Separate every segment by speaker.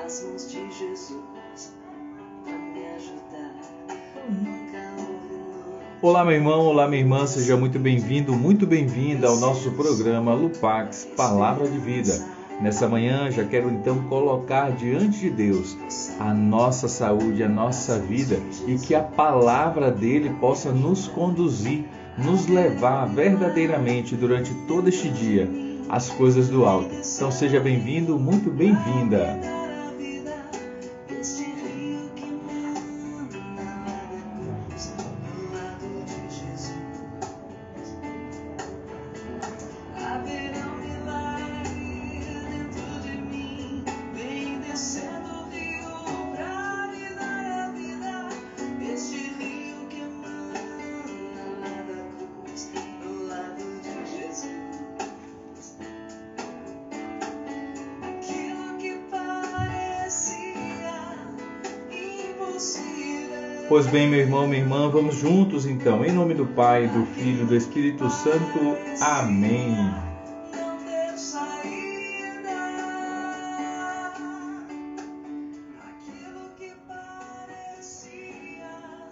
Speaker 1: nas mãos de Jesus, pra me ajudar.
Speaker 2: Olá, meu irmão, olá, minha irmã, seja muito bem-vindo, muito bem-vinda ao nosso programa Lupax, Palavra de Vida. Nessa manhã, já quero então colocar diante de Deus a nossa saúde, a nossa vida e que a palavra dele possa nos conduzir, nos levar verdadeiramente durante todo este dia às coisas do alto. Então seja bem-vindo, muito bem-vinda. Pois bem, meu irmão, minha irmã, vamos juntos então, em nome do Pai, do Filho e do Espírito Santo. Amém.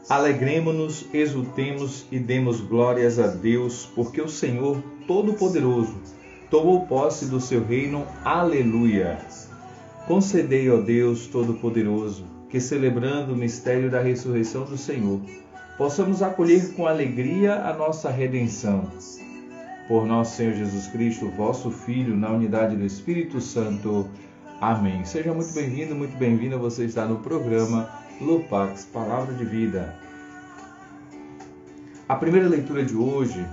Speaker 2: Alegremo-nos, exultemos e demos glórias a Deus, porque o Senhor Todo-Poderoso tomou posse do seu reino. Aleluia. Concedei, ó Deus Todo-Poderoso, que celebrando o mistério da ressurreição do Senhor, possamos acolher com alegria a nossa redenção. Por nosso Senhor Jesus Cristo, vosso Filho, na unidade do Espírito Santo. Amém. Seja muito bem-vindo, muito bem-vinda. Você está no programa Lupax, Palavra de Vida. A primeira leitura de hoje,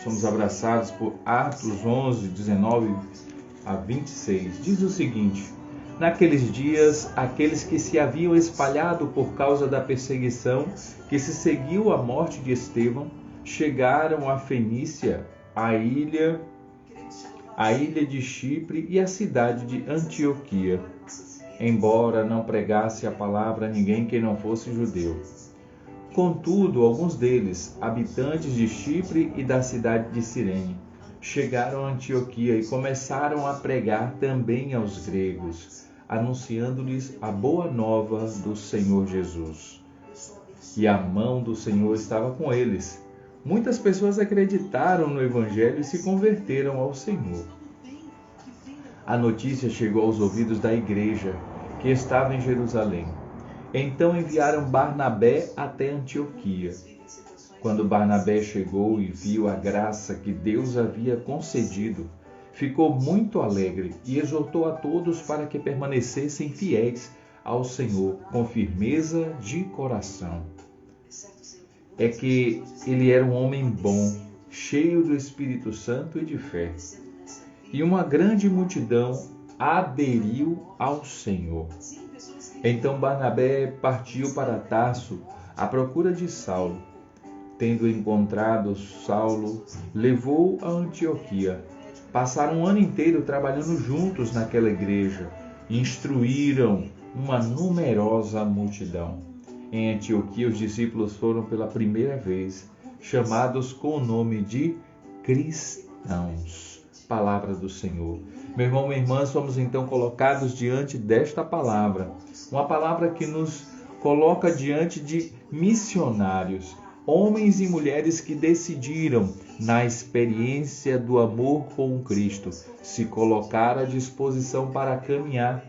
Speaker 2: somos abraçados por Atos 11, 19 a 26. Diz o seguinte: naqueles dias, aqueles que se haviam espalhado por causa da perseguição que se seguiu à morte de Estevão, chegaram a Fenícia, a ilha de Chipre e a cidade de Antioquia, embora não pregasse a palavra a ninguém que não fosse judeu. Contudo, alguns deles, habitantes de Chipre e da cidade de Cirene, chegaram a Antioquia e começaram a pregar também aos gregos, anunciando-lhes a boa nova do Senhor Jesus. E a mão do Senhor estava com eles. Muitas pessoas acreditaram no Evangelho e se converteram ao Senhor. A notícia chegou aos ouvidos da igreja, que estava em Jerusalém. Então enviaram Barnabé até Antioquia. Quando Barnabé chegou e viu a graça que Deus havia concedido, ficou muito alegre e exortou a todos para que permanecessem fiéis ao Senhor com firmeza de coração. É que ele era um homem bom, cheio do Espírito Santo e de fé. E uma grande multidão aderiu ao Senhor. Então Barnabé partiu para Tarso à procura de Saulo. Tendo encontrado Saulo, levou-o a Antioquia. Passaram um ano inteiro trabalhando juntos naquela igreja. Instruíram uma numerosa multidão. Em Antioquia, os discípulos foram pela primeira vez chamados com o nome de cristãos. Palavra do Senhor. Meu irmão, minha irmã, somos então colocados diante desta palavra. Uma palavra que nos coloca diante de missionários. Homens e mulheres que decidiram, na experiência do amor com Cristo, se colocar à disposição para caminhar.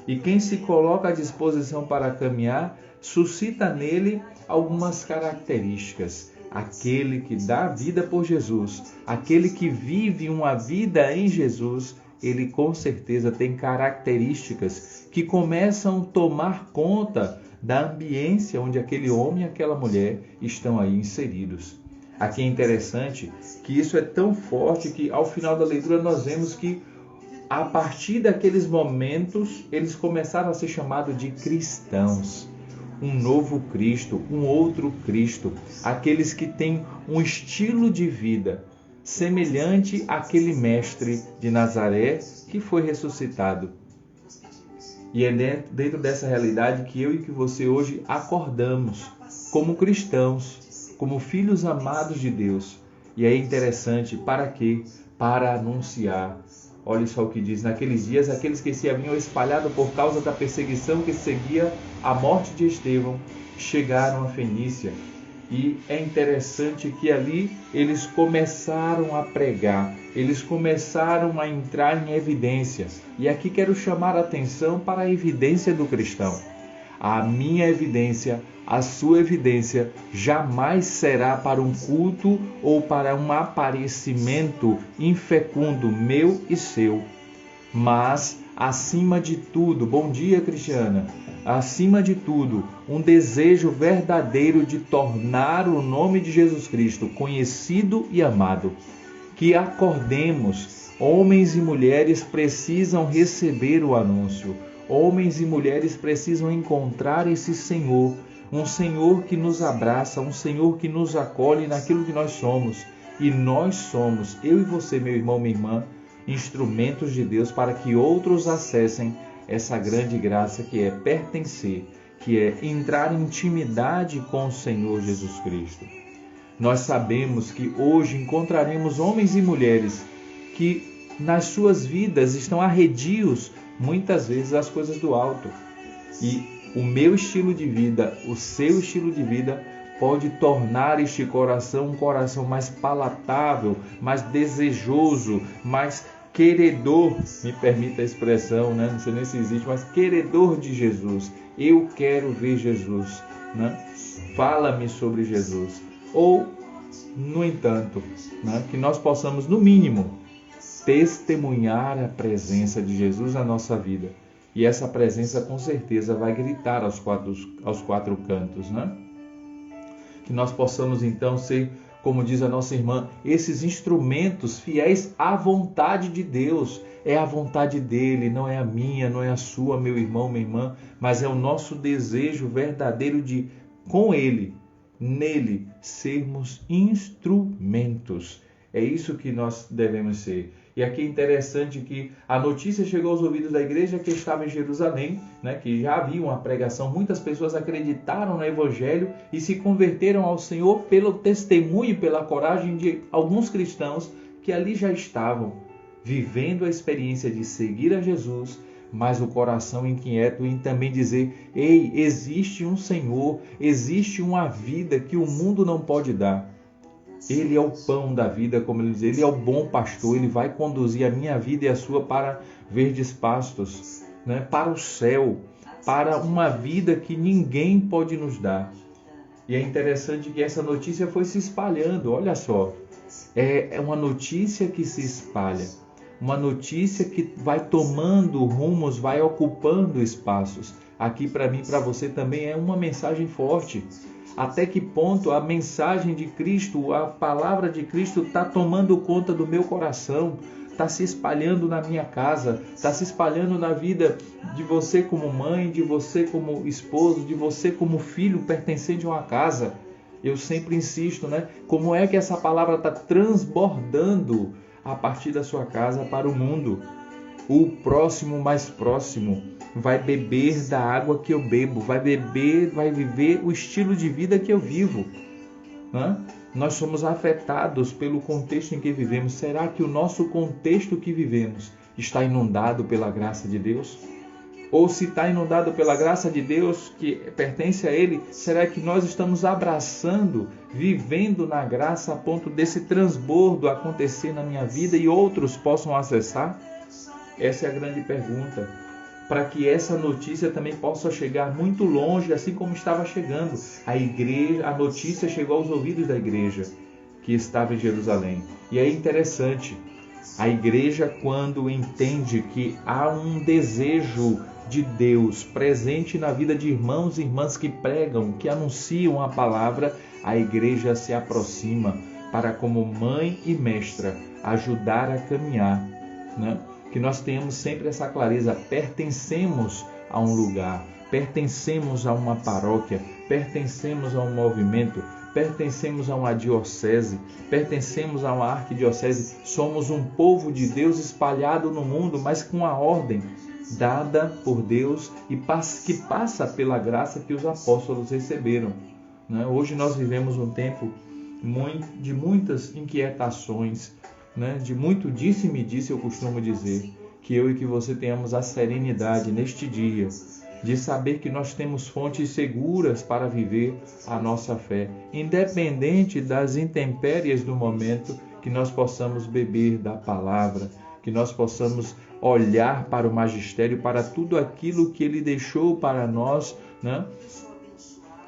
Speaker 2: E quem se coloca à disposição para caminhar, suscita nele algumas características. Aquele que dá vida por Jesus, aquele que vive uma vida em Jesus, ele com certeza tem características que começam a tomar conta da ambiência onde aquele homem e aquela mulher estão aí inseridos. Aqui é interessante que isso é tão forte que ao final da leitura nós vemos que a partir daqueles momentos eles começaram a ser chamados de cristãos. Um novo Cristo, um outro Cristo, aqueles que têm um estilo de vida semelhante àquele mestre de Nazaré que foi ressuscitado. E é dentro dessa realidade que eu e que você hoje acordamos como cristãos, como filhos amados de Deus. E é interessante, para quê? Para anunciar Olha só o que diz: naqueles dias, aqueles que se haviam espalhado por causa da perseguição que seguia a morte de Estevão, chegaram a Fenícia. E é interessante que ali eles começaram a pregar, eles começaram a entrar em evidência. E aqui quero chamar a atenção para a evidência do cristão. A minha evidência, a sua evidência, jamais será para um culto ou para um aparecimento infecundo meu e seu. Mas, acima de tudo, bom dia, Cristiana, acima de tudo, um desejo verdadeiro de tornar o nome de Jesus Cristo conhecido e amado. Que acordemos, homens e mulheres precisam receber o anúncio. Homens e mulheres precisam encontrar esse Senhor, um Senhor que nos abraça, um Senhor que nos acolhe naquilo que nós somos. E nós somos, eu e você, meu irmão, minha irmã, instrumentos de Deus para que outros acessem essa grande graça que é pertencer, que é entrar em intimidade com o Senhor Jesus Cristo. Nós sabemos que hoje encontraremos homens e mulheres que nas suas vidas estão arredios muitas vezes às coisas do alto. E o meu estilo de vida, o seu estilo de vida pode tornar este coração um coração mais palatável, mais desejoso, mais queredor, me permita a expressão, né? Não sei nem se existe, mas queredor de Jesus. Eu quero ver Jesus, né? Fala-me sobre Jesus. Ou, no entanto, né? Que nós possamos, no mínimo, testemunhar a presença de Jesus na nossa vida. E essa presença com certeza vai gritar aos quatro cantos, né? Que nós possamos então ser, como diz a nossa irmã, esses instrumentos fiéis à vontade de Deus. É a vontade dele, não é a minha, não é a sua, meu irmão, minha irmã, mas é o nosso desejo verdadeiro de, com ele, nele, sermos instrumentos. É isso que nós devemos ser. E aqui é interessante que a notícia chegou aos ouvidos da igreja que estava em Jerusalém, né, que já havia uma pregação. Muitas pessoas acreditaram no Evangelho e se converteram ao Senhor pelo testemunho e pela coragem de alguns cristãos que ali já estavam vivendo a experiência de seguir a Jesus, mas o coração inquieto em também dizer: ei, existe um Senhor, existe uma vida que o mundo não pode dar. Ele é o pão da vida, como ele diz, ele é o bom pastor, ele vai conduzir a minha vida e a sua para verdes pastos, né? Para o céu, para uma vida que ninguém pode nos dar. E é interessante que essa notícia foi se espalhando, olha só, é uma notícia que se espalha, uma notícia que vai tomando rumos, vai ocupando espaços. Aqui para mim, para você também é uma mensagem forte. Até que ponto a mensagem de Cristo, a palavra de Cristo está tomando conta do meu coração, está se espalhando na minha casa, está se espalhando na vida de você como mãe, de você como esposo, de você como filho pertencente a uma casa. Eu sempre insisto, né? Como é que essa palavra está transbordando a partir da sua casa para o mundo? O próximo mais próximo vai beber da água que eu bebo, vai viver o estilo de vida que eu vivo. Nós somos afetados pelo contexto em que vivemos. Será que o nosso contexto que vivemos está inundado pela graça de Deus? Ou se está inundado pela graça de Deus que pertence a Ele, será que nós estamos abraçando, vivendo na graça a ponto desse transbordo acontecer na minha vida e outros possam acessar? Essa é a grande pergunta. Para que essa notícia também possa chegar muito longe, assim como estava chegando. A notícia chegou aos ouvidos da igreja que estava em Jerusalém. E é interessante, a igreja, quando entende que há um desejo de Deus presente na vida de irmãos e irmãs que pregam, que anunciam a palavra, a igreja se aproxima para, como mãe e mestra, ajudar a caminhar, né? Que nós tenhamos sempre essa clareza, pertencemos a um lugar, pertencemos a uma paróquia, pertencemos a um movimento, pertencemos a uma diocese, pertencemos a uma arquidiocese, somos um povo de Deus espalhado no mundo, mas com a ordem dada por Deus e que passa pela graça que os apóstolos receberam. Hoje nós vivemos um tempo de muitas inquietações, né, de muito disse-me disse, eu costumo dizer, que eu e que você tenhamos a serenidade neste dia, de saber que nós temos fontes seguras para viver a nossa fé, independente das intempéries do momento, que nós possamos beber da palavra, que nós possamos olhar para o magistério, para tudo aquilo que ele deixou para nós, né?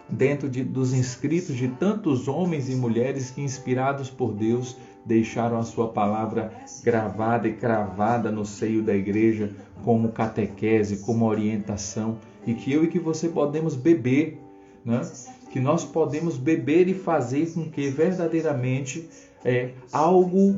Speaker 2: Dentro dos inscritos de tantos homens e mulheres que, inspirados por Deus, deixaram a sua palavra gravada e cravada no seio da igreja como catequese, como orientação, e que eu e que você podemos beber, né? Que nós podemos beber e fazer com que verdadeiramente algo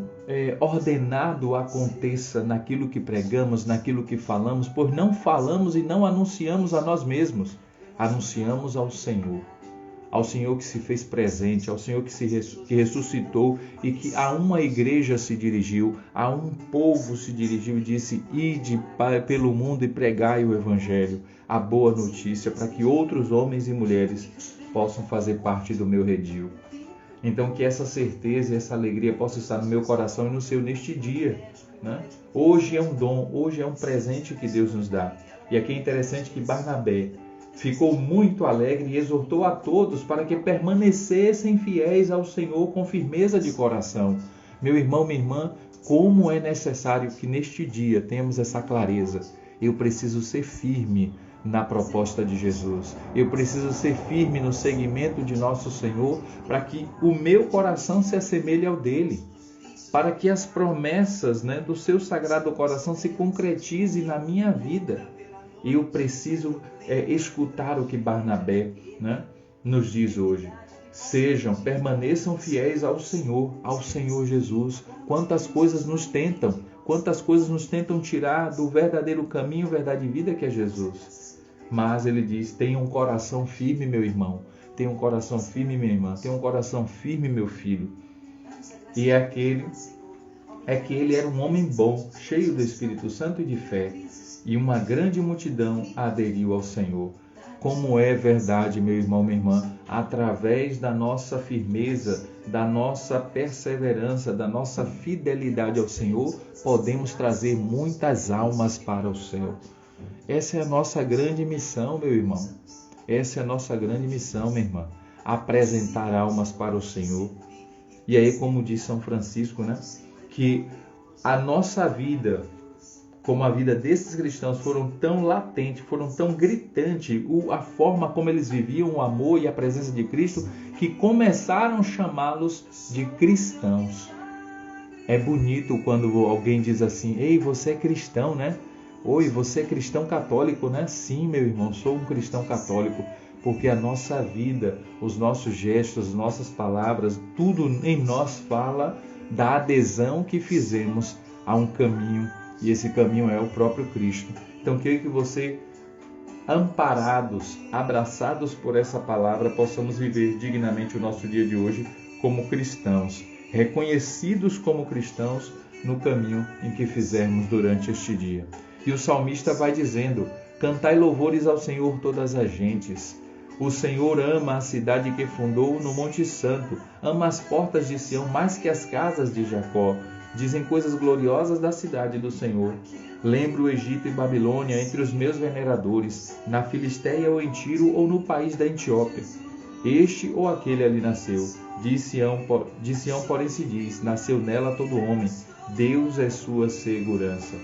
Speaker 2: ordenado aconteça naquilo que pregamos, naquilo que falamos, pois não falamos e não anunciamos a nós mesmos, anunciamos ao Senhor que se fez presente, ao Senhor que ressuscitou e que a uma igreja se dirigiu, a um povo se dirigiu e disse: ide pelo mundo e pregai o Evangelho, a boa notícia, para que outros homens e mulheres possam fazer parte do meu redil. Então que essa certeza e essa alegria possa estar no meu coração e no seu neste dia, né? Hoje é um dom, hoje é um presente que Deus nos dá. E aqui é interessante que Barnabé ficou muito alegre e exortou a todos para que permanecessem fiéis ao Senhor com firmeza de coração. Meu irmão, minha irmã, como é necessário que neste dia tenhamos essa clareza. Eu preciso ser firme na proposta de Jesus. Eu preciso ser firme no seguimento de nosso Senhor para que o meu coração se assemelhe ao dele. Para que as promessas, né, do seu sagrado coração se concretizem na minha vida. Eu preciso escutar o que Barnabé, né, nos diz hoje. Permaneçam fiéis ao Senhor Jesus. Quantas coisas nos tentam tirar do verdadeiro caminho, verdade e vida que é Jesus. Mas ele diz: tenha um coração firme, meu irmão. Tenha um coração firme, minha irmã. Tenha um coração firme, meu filho. E que ele era um homem bom, cheio do Espírito Santo e de fé. E uma grande multidão aderiu ao Senhor. Como é verdade, meu irmão, minha irmã, através da nossa firmeza, da nossa perseverança, da nossa fidelidade ao Senhor, podemos trazer muitas almas para o céu. Essa é a nossa grande missão, meu irmão. Essa é a nossa grande missão, minha irmã. Apresentar almas para o Senhor. E aí, como diz São Francisco, né, que a nossa vida, como a vida desses cristãos, foram tão latentes, foram tão gritantes, a forma como eles viviam o amor e a presença de Cristo, que começaram a chamá-los de cristãos. É bonito quando alguém diz assim: ei, você é cristão, né? Oi, você é cristão católico, né? Sim, meu irmão, sou um cristão católico, porque a nossa vida, os nossos gestos, as nossas palavras, tudo em nós fala da adesão que fizemos a um caminho, e esse caminho é o próprio Cristo. Então, queria que você, amparados, abraçados por essa palavra, possamos viver dignamente o nosso dia de hoje como cristãos, reconhecidos como cristãos no caminho em que fizermos durante este dia. E o salmista vai dizendo: cantai louvores ao Senhor todas as gentes. O Senhor ama a cidade que fundou no Monte Santo, ama as portas de Sião mais que as casas de Jacó. Dizem coisas gloriosas da cidade do Senhor. Lembro o Egito e Babilônia entre os meus veneradores, na Filisteia ou em Tiro ou no país da Etiópia. Este ou aquele ali nasceu. De Sião, porém, se diz: nasceu nela todo homem. Deus é sua segurança.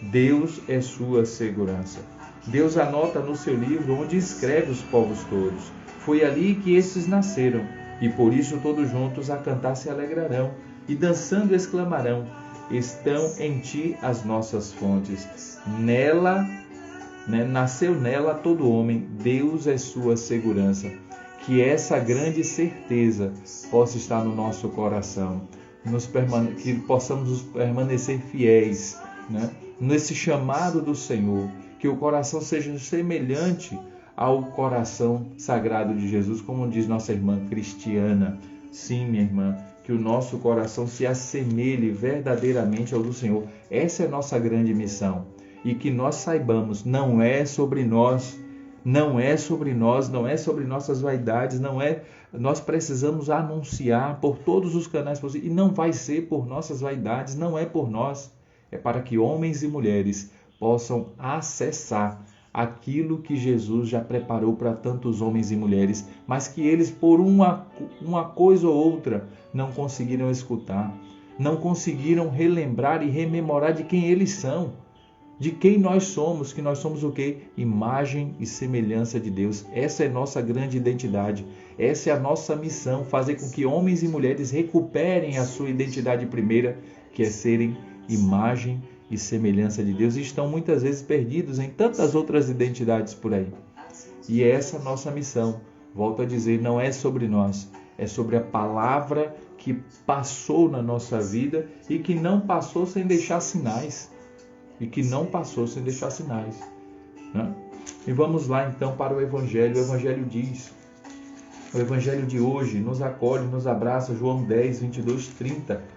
Speaker 2: Deus é sua segurança. Deus anota no seu livro onde escreve os povos todos. Foi ali que estes nasceram, e por isso todos juntos a cantar se alegrarão, e dançando exclamarão: estão em ti as nossas fontes. Nela, nasceu nela todo homem. Deus é sua segurança. Que essa grande certeza possa estar no nosso coração, que possamos permanecer fiéis, né, nesse chamado do Senhor, que o coração seja semelhante ao coração sagrado de Jesus, como diz nossa irmã Cristiana. Sim, minha irmã, que o nosso coração se assemelhe verdadeiramente ao do Senhor. Essa é a nossa grande missão. E que nós saibamos, não é sobre nós, Não é sobre nós, não é sobre nossas vaidades, não é. Nós precisamos anunciar por todos os canais possíveis. E não vai ser por nossas vaidades, não é por nós. É para que homens e mulheres possam acessar aquilo que Jesus já preparou para tantos homens e mulheres, mas que eles, por uma coisa ou outra, não conseguiram escutar, não conseguiram relembrar e rememorar de quem eles são, de quem nós somos, que nós somos o quê? Imagem e semelhança de Deus. Essa é nossa grande identidade, essa é a nossa missão, fazer com que homens e mulheres recuperem a sua identidade primeira, que é serem imagem e semelhança de Deus, e estão muitas vezes perdidos em tantas outras identidades por aí. E essa é a nossa missão. Volto a dizer, não é sobre nós, é sobre a palavra que passou na nossa vida e que não passou sem deixar sinais. Né? E vamos lá então para o Evangelho. O Evangelho diz, o Evangelho de hoje nos acolhe, nos abraça, João 10, 22, 30.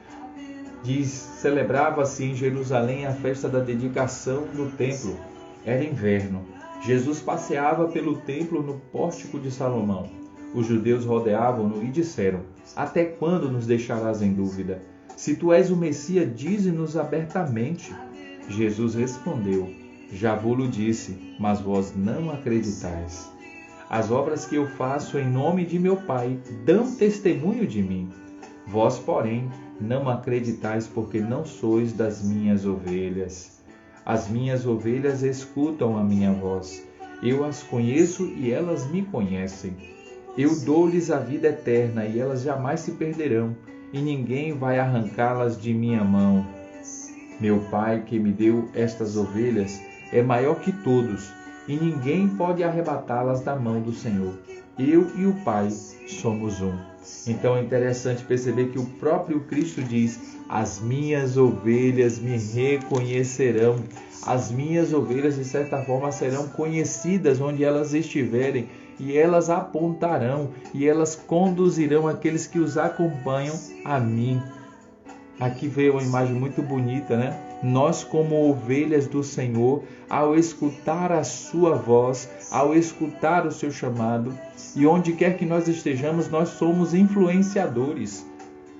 Speaker 2: Diz, celebrava-se em Jerusalém a festa da dedicação do templo. Era inverno. Jesus passeava pelo templo no pórtico de Salomão. Os judeus rodeavam-no e disseram, até quando nos deixarás em dúvida? Se tu és o Messias, dize-nos abertamente. Jesus respondeu, já vou-lo disse, mas vós não acreditais. As obras que eu faço em nome de meu Pai dão testemunho de mim. Vós, porém, não acreditais porque não sois das minhas ovelhas. As minhas ovelhas escutam a minha voz. Eu as conheço e elas me conhecem. Eu dou-lhes a vida eterna e elas jamais se perderão, e ninguém vai arrancá-las de minha mão. Meu Pai, que me deu estas ovelhas, é maior que todos, e ninguém pode arrebatá-las da mão do Senhor. Eu e o Pai somos um. Então é interessante perceber que o próprio Cristo diz, as minhas ovelhas me reconhecerão. As minhas ovelhas, de certa forma, serão conhecidas onde elas estiverem, e elas apontarão, e elas conduzirão aqueles que os acompanham a mim. Aqui veio uma imagem muito bonita, né? Nós, como ovelhas do Senhor, ao escutar a sua voz, ao escutar o seu chamado, e onde quer que nós estejamos, nós somos influenciadores.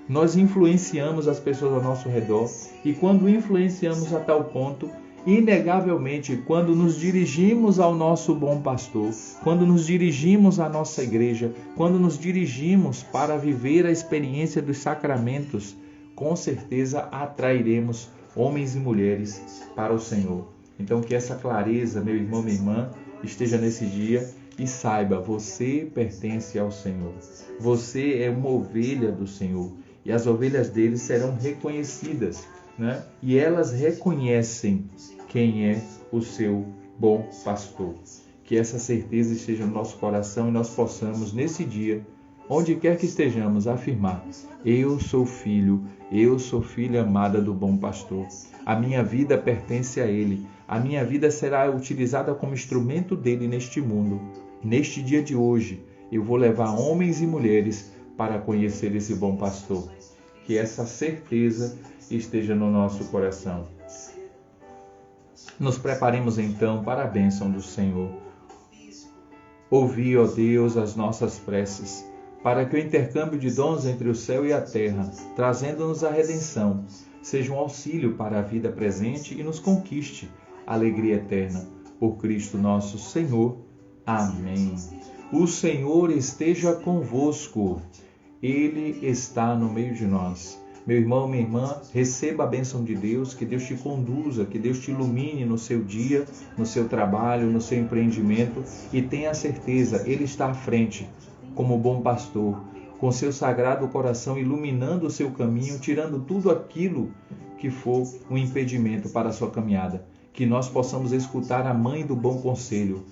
Speaker 2: Nós influenciamos as pessoas ao nosso redor, e quando influenciamos a tal ponto, inegavelmente, quando nos dirigimos ao nosso bom pastor, quando nos dirigimos à nossa igreja, quando nos dirigimos para viver a experiência dos sacramentos, com certeza atrairemos homens e mulheres para o Senhor. Então que essa clareza, meu irmão, minha irmã, esteja nesse dia e saiba, você pertence ao Senhor. Você é uma ovelha do Senhor e as ovelhas dele serão reconhecidas, né? E elas reconhecem quem é o seu bom pastor. Que essa certeza esteja no nosso coração e nós possamos nesse dia, onde quer que estejamos, afirmar, eu sou filha amada do bom pastor. A minha vida pertence a ele. A minha vida será utilizada como instrumento dele neste mundo. Neste dia de hoje, eu vou levar homens e mulheres para conhecer esse bom pastor. Que essa certeza esteja no nosso coração. Nos preparemos então para a bênção do Senhor. Ouvi, ó Deus, as nossas preces, para que o intercâmbio de dons entre o céu e a terra, trazendo-nos a redenção, seja um auxílio para a vida presente e nos conquiste a alegria eterna. Por Cristo nosso Senhor. Amém. O Senhor esteja convosco. Ele está no meio de nós. Meu irmão, minha irmã, receba a bênção de Deus, que Deus te conduza, que Deus te ilumine no seu dia, no seu trabalho, no seu empreendimento, e tenha certeza, Ele está à frente, como bom pastor, com seu sagrado coração iluminando o seu caminho, tirando tudo aquilo que for um impedimento para a sua caminhada. Que nós possamos escutar a mãe do bom conselho,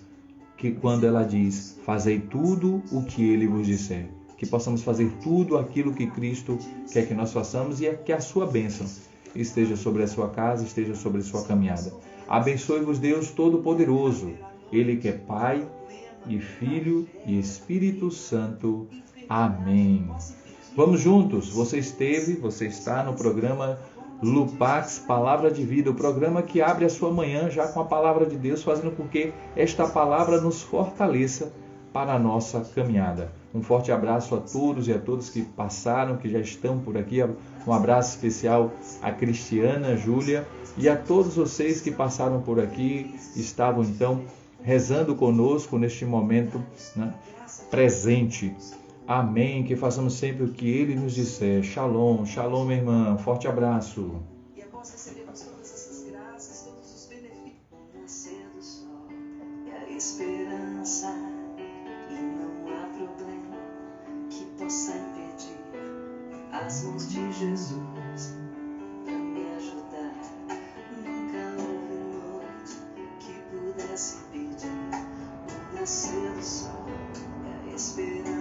Speaker 2: que quando ela diz, fazei tudo o que Ele vos disser. Que possamos fazer tudo aquilo que Cristo quer que nós façamos e que a sua bênção esteja sobre a sua casa, esteja sobre a sua caminhada. Abençoe-vos Deus Todo-Poderoso, Ele que é Pai e Filho e Espírito Santo. Amém. Vamos juntos, você está no programa Lupax Palavra de Vida, o programa que abre a sua manhã já com a palavra de Deus, fazendo com que esta palavra nos fortaleça para a nossa caminhada. Um forte abraço a todos e a todas que passaram, que já estão por aqui. Um abraço especial a Cristiana, Júlia e a todos vocês que passaram por aqui, estavam então rezando conosco neste momento, né, presente. Amém. Que façamos sempre o que Ele nos disser. Shalom, shalom, minha irmã. Forte abraço.
Speaker 1: E após recebermos todas essas graças, todos os benefícios, o nascer do sol e a esperança, e não há problema que possa impedir as mãos de Jesus para me ajudar. Nunca houve noite que pudesse impedir o nascer do sol e a esperança.